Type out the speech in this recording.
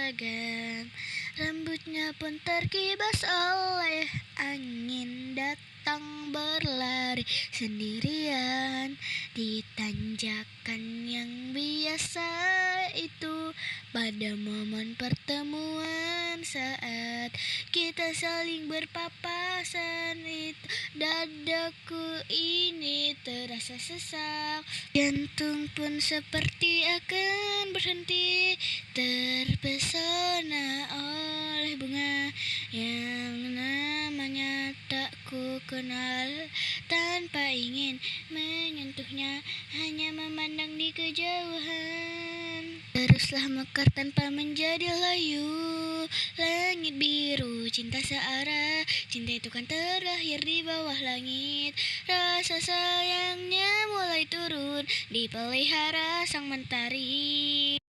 seragam. Rambutnya pun terkibas oleh angin, datang berlari sendirian di tanjakan yang biasa itu. Pada momen pertemuan saat kita saling berpapasan itu, dadaku ini terasa sesak. Jantung pun seperti akan berhenti, terpesona oleh bunga yang namanya tak ku kenal. Tanpa ingin menyentuhnya, hanya memandang di kejauhan. Teruslah mekar tanpa menjadi layu. Langit biru, cinta searah. Cinta itu kan terakhir di bawah langit. Rasa sayangnya mulai turun, dipelihara sang mentari.